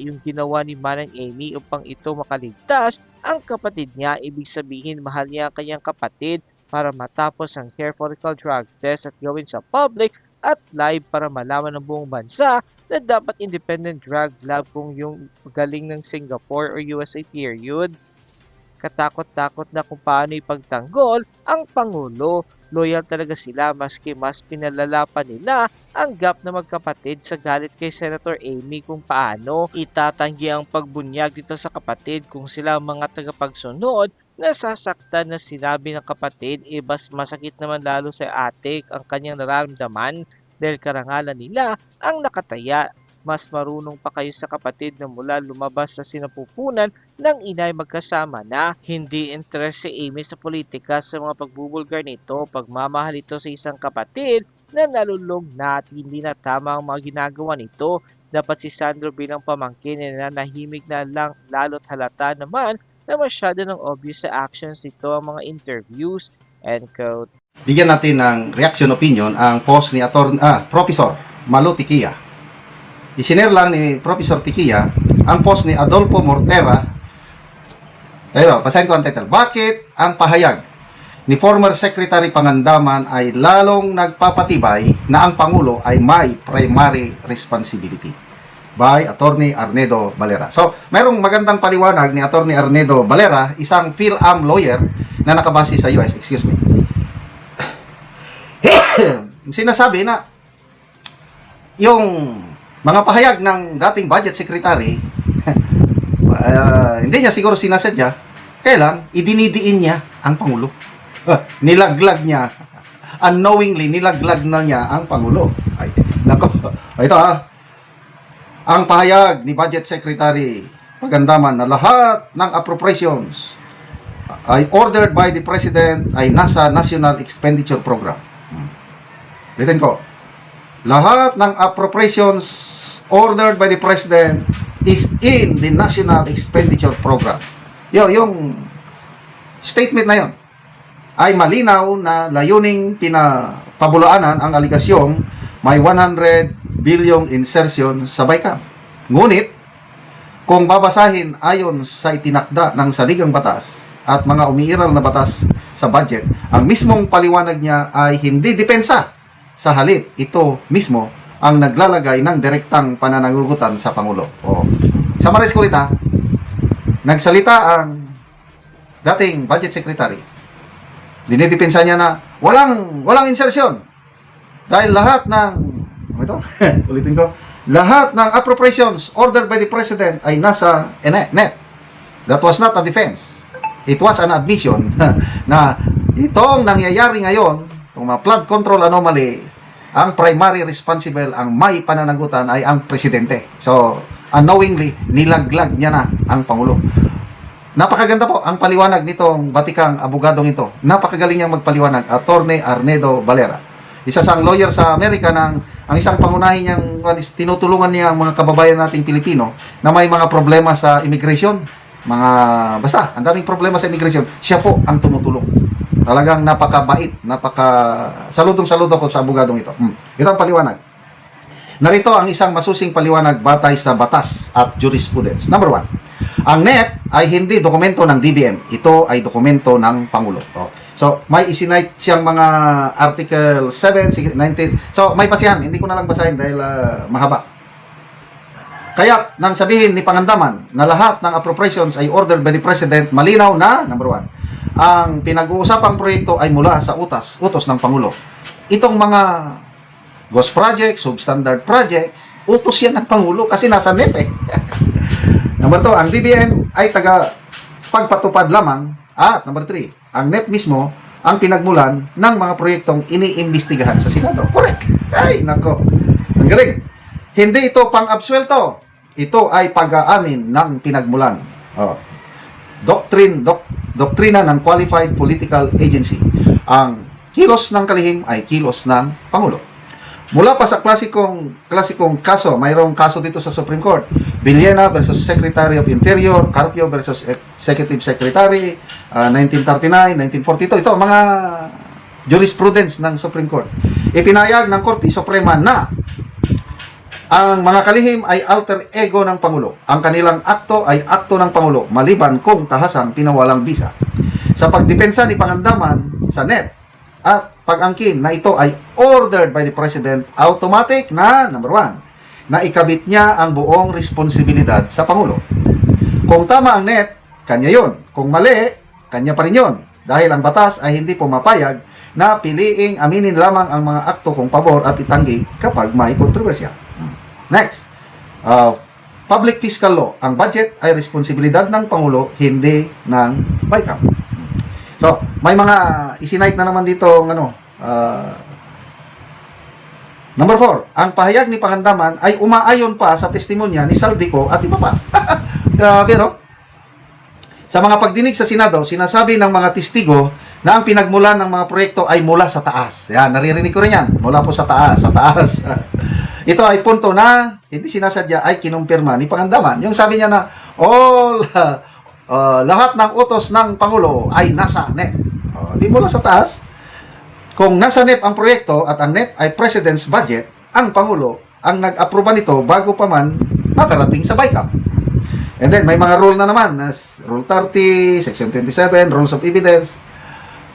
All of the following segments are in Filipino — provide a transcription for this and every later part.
yung ginawa ni Manang Amy upang ito makaligtas ang kapatid niya. Ibig sabihin mahal niya ang kanyang kapatid para matapos ang hair follicle drug test at gawin sa public at live para malaman ng buong bansa na dapat independent drug lab kung yung galing ng Singapore or USA period. Katakot-takot na kung paano ipagtanggol ang Pangulo. Loyal talaga sila maski mas pinalala pa nila ang gap na magkapatid sa galit kay Senator Amy kung paano itatanggi ang pagbunyag dito sa kapatid kung sila ang mga tagapagsunod na sasaktan na sinabi ng kapatid, mas masakit naman lalo sa ate ang kanyang nararamdaman dahil karangalan nila ang nakataya. Mas marunong pa kayo sa kapatid na mula lumabas sa sinapupunan ng inay magkasama na. Hindi interes si Amy sa politika sa mga pagbubulgar nito. Pagmamahal ito sa isang kapatid na nalulog na at hindi na tama ang mga ginagawa nito. Dapat si Sandro bilang pamangkin na nahimik na lang, lalo't halata naman na masyado ng obvious sa actions nito ang mga interviews. End quote. Bigyan natin ng reaction opinion ang post ni Professor Malo Tiquia. Isinare lang ni Professor Tiquia ang post ni Adolfo Mortera. Ayun, basahin ko ang title. Bakit ang pahayag ni former Secretary Pangandaman ay lalong nagpapatibay na ang Pangulo ay may primary responsibility? By Attorney Arnedo Valera. So, mayroong magandang paliwanag ni Attorney Arnedo Valera, isang PhilAm lawyer na nakabase sa US. Excuse me. Sinasabi na yung mga pahayag ng dating budget secretary, hindi niya siguro sinasadya, kaya lang, idinidiin niya ang Pangulo. Nilaglag niya, unknowingly, nilaglag na niya ang Pangulo. Ay, nako, ito ang pahayag ni Budget Secretary Pagandaman na lahat ng appropriations ay ordered by the President ay nasa National Expenditure Program. Litin ko, lahat ng appropriations ordered by the President is in the National Expenditure Program. Yung statement na yon ay malinaw na layuning pinapabulaanan ang aligasyong may 100 billion insertion sa BICAM. Ngunit, kung babasahin ayon sa itinakda ng saligang batas at mga umiiral na batas sa budget, ang mismong paliwanag niya ay hindi depensa. Sa halip, ito mismo ang naglalagay ng direktang pananagutan sa Pangulo. Summarize ko ulit nagsalita ang dating budget secretary. Dinidepensa niya na walang insertion. Dahil lahat ng ulitin ko, lahat ng appropriations ordered by the President ay nasa NEP. That was not a defense. It was an admission na itong nangyayari ngayon, itong mga flood control anomaly, ang primary responsible, ang may pananagutan ay ang Presidente. So, unknowingly, nilaglag niya na ang Pangulo. Napakaganda po ang paliwanag nitong batikang abogadong ito. Napakagaling niyang magpaliwanag, Attorney Arnedo Valera. Isa sang lawyer sa Amerika ang isang pangunahin niyang tinutulungan niya ang mga kababayan nating Pilipino na may mga problema sa immigration. Basta, ang daming problema sa immigration. Siya po ang tumutulong. Talagang napakabait, saludong-saludo ko sa abogadong ito. Ito ang paliwanag. Narito ang isang masusing paliwanag batay sa batas at jurisprudence. Number 1, ang NEP ay hindi dokumento ng DBM. Ito ay dokumento ng Pangulo. So, may isinite siyang mga Article 7, 19. So, may basihan. Hindi ko na lang basahin dahil mahaba. Kaya, nang sabihin ni Pangandaman na lahat ng appropriations ay ordered by the President, malinaw na, number 1, ang pinag-uusapang proyekto ay mula sa utos ng Pangulo. Itong mga ghost projects, substandard projects, utos yan ng Pangulo kasi nasa NEP Number 2, ang DBM ay pagpatupad lamang. At number 3, ang NEP mismo ang pinagmulan ng mga proyektong iniimbestigahan sa Senado. Correct! Ay, nako. Ang galing. Hindi ito pang-absuelto. Ito ay pag-aamin ng pinagmulan. Doktrina ng Qualified Political Agency. Ang kilos ng kalihim ay kilos ng Pangulo. Mula pa sa klasikong kaso, mayroong kaso dito sa Supreme Court. Villena versus Secretary of Interior, Carpio versus Executive Secretary, 1939, 1942. Ito, mga jurisprudence ng Supreme Court. Ipinayag ng Korte Suprema na Ang mga kalihim ay alter ego ng Pangulo. Ang kanilang akto ay akto ng Pangulo, maliban kung tahasang pinawalang bisa. Sa pagdepensa ni Pangandaman sa NEP at pag-angkin na ito ay ordered by the President, automatic na, number 1, na ikabit niya ang buong responsibilidad sa Pangulo. Kung tama ang NEP, kanya yon. Kung mali, kanya pa rin yon. Dahil ang batas ay hindi pumapayag na piliing aminin lamang ang mga akto kung pabor at itanggi kapag may kontrobersya. Next, public fiscal law. Ang budget ay responsibilidad ng Pangulo, hindi ng BICAM. So, may mga isinight na naman dito number 4, ang pahayag ni Pangandaman ay umaayon pa sa testimonya ni Saldico at iba pa. Grabe, no? Sa mga pagdinig sa Senado, sinasabi ng mga testigo na ang pinagmulan ng mga proyekto ay mula sa taas. Yan, naririnig ko rin yan. Mula po sa taas, sa taas. Ito ay punto na hindi sinasadya ay kinumpirma ni Pangandaman. Yung sabi niya na lahat ng utos ng Pangulo ay nasa NEP. Di mula sa taas. Kung nasa NEP ang proyekto at ang NEP ay President's budget, ang Pangulo ang nag-aproba nito bago pa man makarating sa BICAM. And then may mga rule na naman, as Rule 30, Section 27, Rules of Evidence.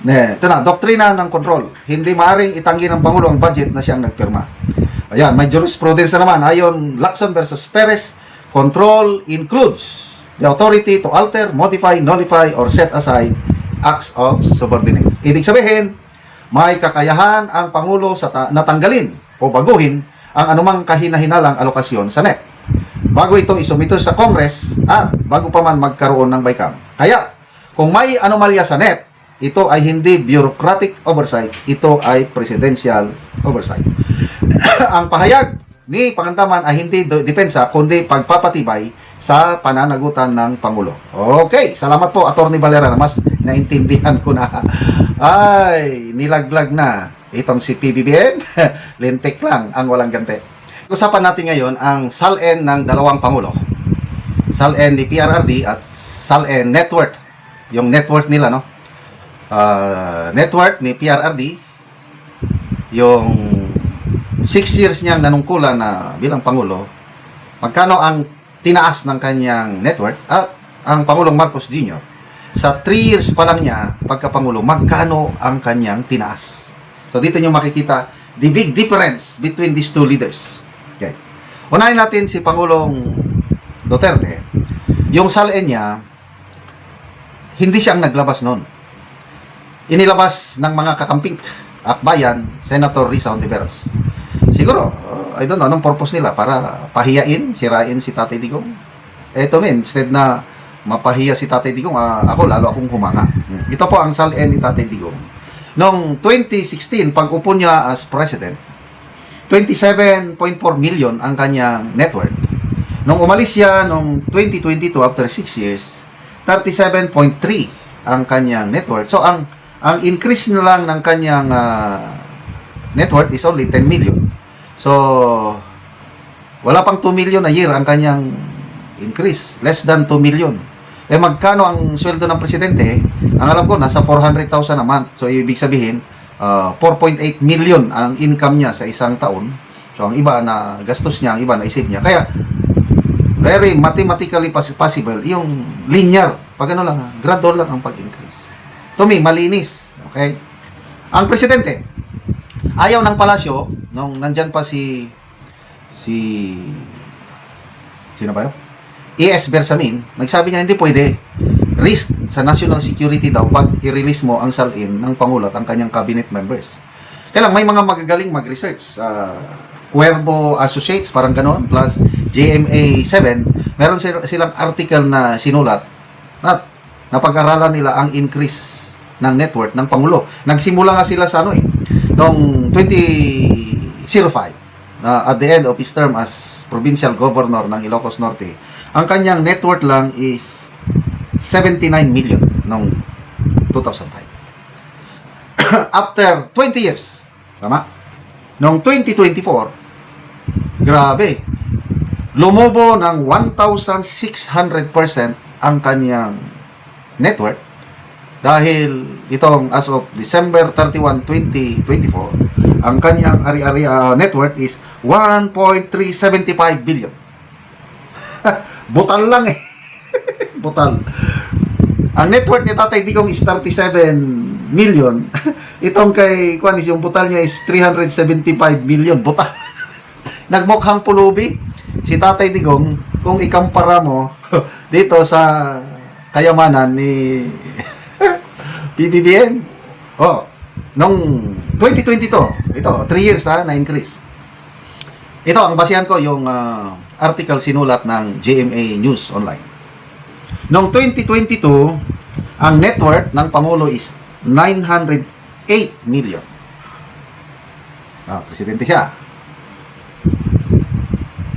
Ito na, doktrina ng control. Hindi maaring itanggi ng Pangulo ang budget na siyang nagpirma. Ayan, may jurisprudence na naman. Ayon Lacson versus Perez, control includes the authority to alter, modify, nullify, or set aside acts of subordinates. Ibig sabihin, may kakayahan ang Pangulo sa natanggalin o baguhin ang anumang kahinahinalang alokasyon sa NEP bago ito isumito sa Congress at bago pa man magkaroon ng BICAM. Kaya, kung may anomalya sa NEP, ito ay hindi bureaucratic oversight, ito ay presidential oversight. Ang pahayag ni Pangandaman ay hindi depensa, kundi pagpapatibay sa pananagutan ng Pangulo. Okay, salamat po, Atty. Valera, na mas naintindihan ko na. Ay, nilaglag na itong si PBBM. Lintik lang ang walang gante. Usapan natin ngayon ang SALN ng dalawang Pangulo. SALN ni PRRD at SALN net worth. Yung net worth nila, no? Net worth ni PRRD, yung 6 years niyang nanungkulan na bilang Pangulo, magkano ang tinaas ng kanyang net worth, at ang Pangulong Marcos Jr. sa 3 years pa lang niya pagkapangulo, magkano ang kanyang tinaas. So dito niyo makikita the big difference between these two leaders. Okay. Unahin natin si Pangulong Duterte. Yung SALN niya, hindi siyang naglabas noon. Inilabas ng mga kakamping akbayan, Senator Risa Hontiveros. Siguro, I don't know, anong purpose nila? Para pahiyain, sirain si Tatay Digong? Eto instead na mapahiya si Tatay Digong, ako lalo akong humanga. Ito po ang SALN ni Tatay Digong. Noong 2016, pag upo niya as President, 27.4 million ang kanyang net worth. Nung umalis siya noong 2022, after 6 years, 37.3 ang kanyang net worth. So, ang increase na lang ng kanyang net worth is only 10 million. So, wala pang 2 million a year ang kanyang increase. Less than 2 million. Eh, magkano ang sweldo ng presidente? Ang alam ko, nasa 400,000 a month. So, ibig sabihin, 4.8 million ang income niya sa isang taon. So, ang iba na gastos niya, ang iba na isip niya. Kaya, very mathematically possible, yung linear, pag ano lang, gradual lang ang pag-increase. To me, malinis. Okay? Ang presidente, ayaw ng palasyo, nung nandyan pa sino ba yun? E.S. Bersamin, nagsabi niya, hindi pwede. Risk sa national security daw pag i-release mo ang SALN ng Pangulo at ang kanyang cabinet members. Kaya lang, may mga magagaling mag-research. Cuervo Associates, parang ganon, plus JMA 7, meron silang article na sinulat at napag-aralan nila ang increase ng net worth ng Pangulo. Nagsimula nga sila sa noong 2005, at the end of his term as provincial governor ng Ilocos Norte, ang kanyang net worth lang is 79 million noong 2005. After 20 years, tama? Noong 2024, grabe, lumobo ng 1,600% ang kanyang net worth. dahil itong as of December 31, 2024, ang kanyang ari-ari net worth is 1.375 billion. Butal lang eh. Butal. Ang net worth ni Tatay Digong is 37 million. Itong kay Juanis, yung butal niya is 375 million. Butal. Nagmukhang pulubi si Tatay Digong kung ikampara mo dito sa kayamanan ni PBBM. Oh, nung 2022, ito, 3 years na increase. Ito, ang basihan ko yung article sinulat ng GMA News Online. Noong 2022, ang net worth ng Pangulo is 908 million. Presidente siya.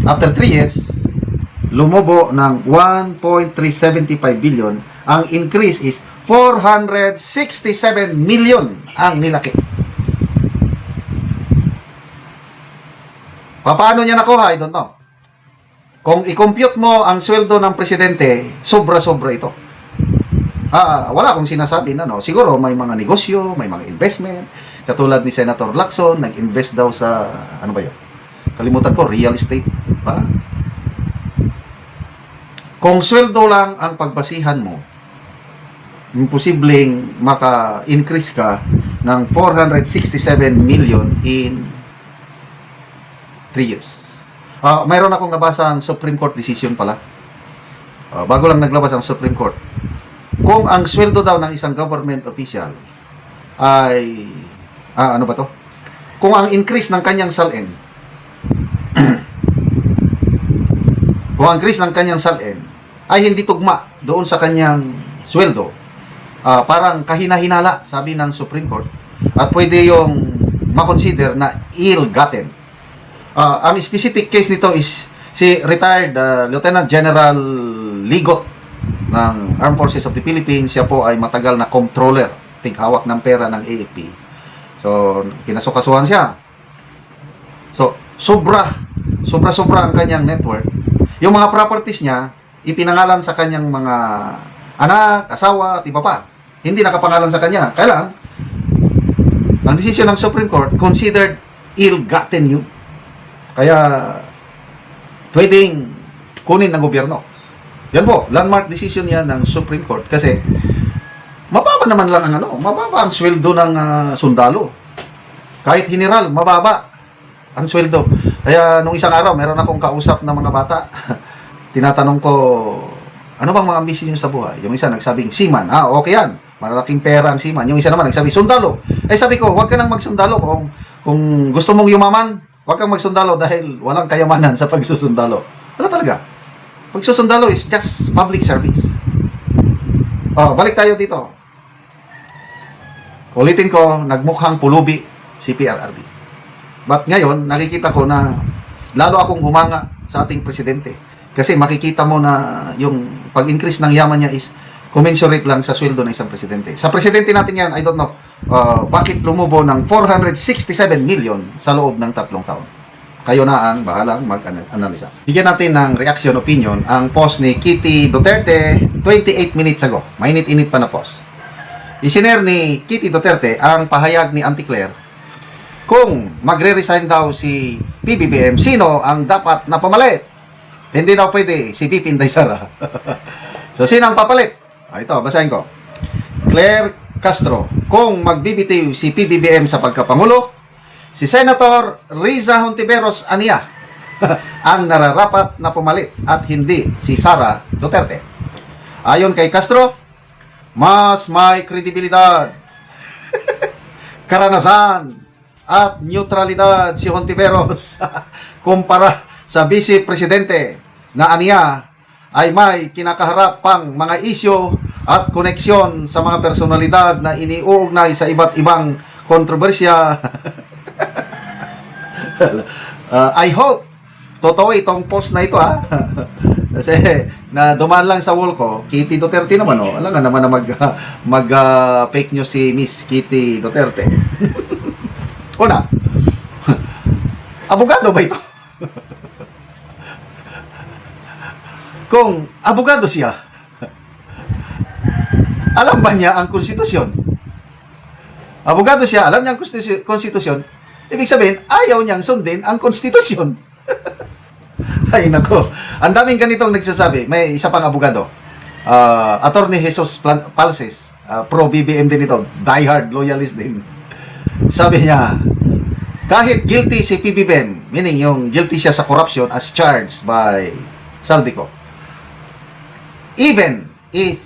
After 3 years, lumobo ng 1.375 billion. Ang increase is 467 million ang nilaki. Paano niya nakuha? I don't know. Kung i-compute mo ang sweldo ng presidente, sobra-sobra ito. Wala akong sinasabi na, no? Siguro may mga negosyo, may mga investment. Katulad ni Senator Lacson, nag-invest daw sa, ano ba yun? Kalimutan ko, real estate. Kung sweldo lang ang pagbasihan mo, imposibleng maka-increase ka ng 467 million in 3 years. Mayroon akong nabasa ang Supreme Court decision pala. Bago lang naglabas ang Supreme Court. Kung ang sweldo daw ng isang government official ay, ano ba to? Kung ang increase ng kanyang salin, kung ang increase ng kanyang salin ay hindi tugma doon sa kanyang sweldo, parang kahina-hinala, sabi ng Supreme Court, at pwede yung makonsider na ill-gotten. Ang specific case nito is si retired Lieutenant General Ligot ng Armed Forces of the Philippines. Siya po ay matagal na controller, tighawak ng pera ng AFP. So, kinasukasuhan siya. So, sobra ang kanyang net worth. Yung mga properties niya, ipinangalan sa kanyang mga anak, asawa, at iba pa. Hindi nakapangalan sa kanya. Kaya lang, ang desisyon ng Supreme Court considered ill-gotten yun. Kaya, pwedeng kunin ng gobyerno. Yan po, landmark decision yan ng Supreme Court. Kasi, mababa naman lang ang mababa ang sweldo ng sundalo. Kahit general, mababa ang sweldo. Kaya, nung isang araw, meron akong kausap na mga bata. Tinatanong ko, ano bang mga ambisyon nyo sa buhay? Yung isa nagsabing, seaman. Okay yan. Malaking pera ang seaman. Yung isa naman nagsabi, sundalo. Sabi ko, huwag ka nang magsundalo kung gusto mong yumaman. Huwag kang magsundalo dahil walang kayamanan sa pagsusundalo. Ano talaga? Pagsusundalo is just public service. Balik tayo dito. Ulitin ko, nagmukhang pulubi si PRRD. But ngayon, nakikita ko na lalo akong humanga sa ating presidente. Kasi makikita mo na yung pag-increase ng yaman niya is commensurate lang sa sweldo ng isang presidente. Sa presidente natin yan, I don't know, bakit lumubo ng 467 million sa loob ng 3 taon. Kayo na ang bahalang mag-analisa. Bigyan natin ng reaction opinion ang post ni Kitty Duterte 28 minutes ago. Mainit-init pa na post. Isinare ni Kitty Duterte ang pahayag ni Auntie Claire kung magre-resign daw si PBBM, sino ang dapat na pamalit? Hindi daw pwede si Pipin Daysara. So, sino ang papalit? Ito, basahin ko. Claire Castro, kung magbibitiw si PBBM sa pagkapangulo, si Senator Riza Hontiveros Ania ang nararapat na pumalit at hindi si Sara Duterte. Ayon kay Castro, mas may kredibilidad, karanasan at neutralidad si Hontiveros kumpara sa Vice Presidente na Ania ay may kinakaharap pang mga isyo at koneksyon sa mga personalidad na iniuugnay sa iba't ibang kontrobersya. I hope totoo itong post na ito kasi na dumaan lang sa wall ko, Kitty Duterte naman alam nga naman na mag fake news si Miss Kitty Duterte. Una, abogado ba ito? Kung abogado siya, Alam ba niya ang konstitusyon? Abogado siya, alam niya ang konstitusyon. Ibig sabihin, ayaw niyang sundin ang konstitusyon. Ay, nako. Ang daming ganitong nagsasabi. May isa pang abogado. Attorney Jesus Palces. Pro-BBM din ito. Diehard loyalist din. Sabi niya, kahit guilty si PBBM, meaning yung guilty siya sa corruption as charged by Saldico, even if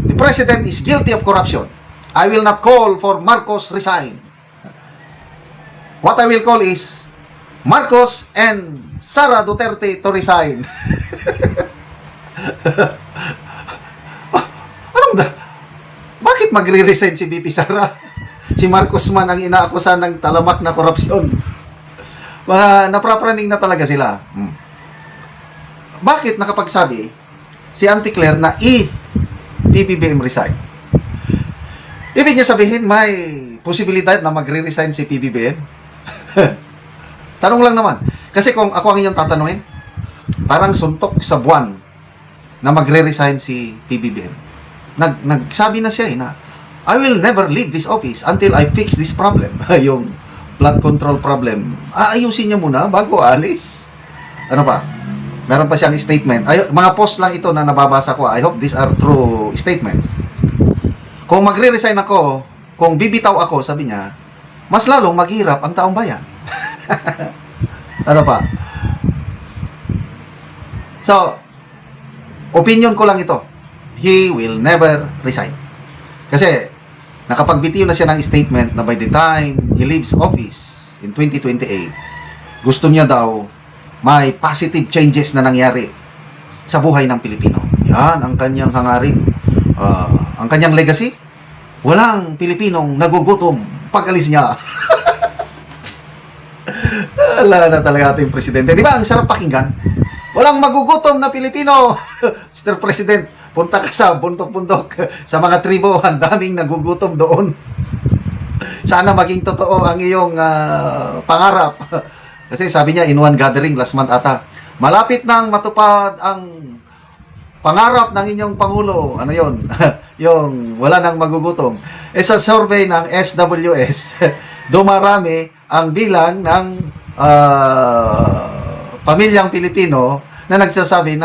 the president is guilty of corruption, I will not call for Marcos resign. What I will call is Marcos and Sara Duterte to resign. Anong da? Bakit magre-resign si BP Sara? Si Marcos man ang inaakusan ng talamak na korupsyon. Mga naprapraning na talaga sila. Bakit nakapagsabi si Auntie Claire na if PBBM resign? Ibig niya sabihin may posibilidad na magre-resign si PBBM? Tanong lang naman. Kasi kung ako ang inyong tatanungin, parang suntok sa buwan na magre-resign si PBBM. Nagsabi na siya na I will never leave this office until I fix this problem. Yung flood control problem. Aayusin niya muna bago alis. Ano pa? Meron pa siyang statement. Mga post lang ito na nababasa ko. I hope these are true statements. Kung magre-resign ako, kung bibitaw ako, sabi niya, mas lalong maghirap ang taong bayan. Ano pa? So, opinion ko lang ito. He will never resign. Kasi, nakapagbitiw na siya ng statement na by the time he leaves office in 2028, gusto niya daw may positive changes na nangyari sa buhay ng Pilipino. Yan ang kanyang hangarin. Ang kanyang legacy, walang Pilipinong nagugutom pag alis niya. Wala na talaga ating presidente. Di ba? Ang sarap pakinggan. Walang magugutom na Pilipino. Mr. President, punta ka sa bundok-bundok, sa mga tribo, ang daming nagugutom doon. Sana maging totoo ang iyong pangarap. Kasi sabi niya, in one gathering last month ata, malapit nang matupad ang pangarap ng inyong Pangulo. Ano yon? Yung wala nang magugutom. Sa survey ng SWS, dumarami ang bilang ng pamilyang Pilipino na nagsasabi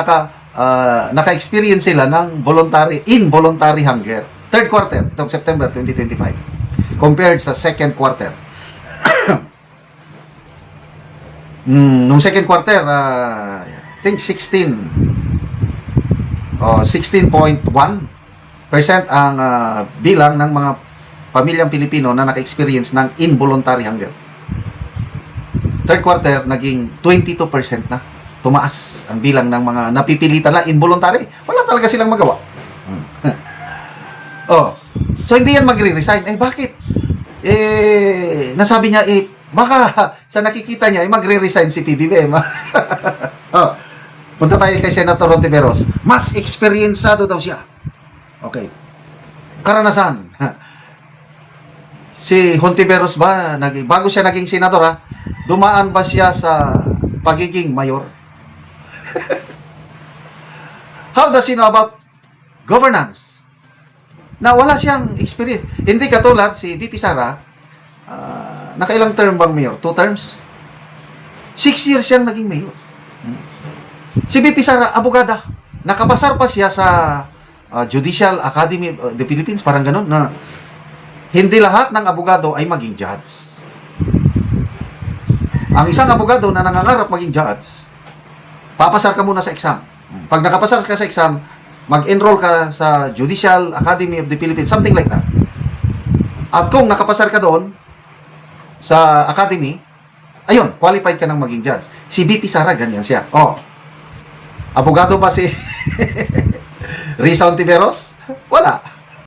naka-experience sila ng involuntary hunger. Third quarter, itong September 2025, compared sa second quarter. Nung second quarter, I think 16.1% ang bilang ng mga pamilyang Pilipino na naka-experience ng involuntary hunger. Third quarter, naging 22% na. Tumaas ang bilang ng mga napipilitan na involuntary. Wala talaga silang magawa. So hindi yan magre-resign. Bakit? Nasabi niya, baka sa nakikita niya, magre-resign si PBBM. Punta tayo kay Senator Hontiveros. Mas eksperyensado daw siya. Okay. Karanasan. Si Hontiveros ba, bago siya naging senador, dumaan ba siya sa pagiging mayor? How does he know about governance? Na wala siyang experience. Hindi katulad si VP Sara, nakailang term bang mayor? 2 terms? 6 years siyang naging mayor. Si VP Sara, abogada. Nakapasar pa siya sa Judicial Academy of the Philippines, parang ganun, na hindi lahat ng abogado ay maging judge. Ang isang abogado na nangangarap maging judge, papasar ka muna sa exam. Pag nakapasar ka sa exam, mag-enroll ka sa Judicial Academy of the Philippines, something like that. At kung nakapasar ka doon sa academy, ayun, qualified ka ng maging judge. Si VP Sara, ganyan siya. Abogado ba si Risa Hontiveros? Wala.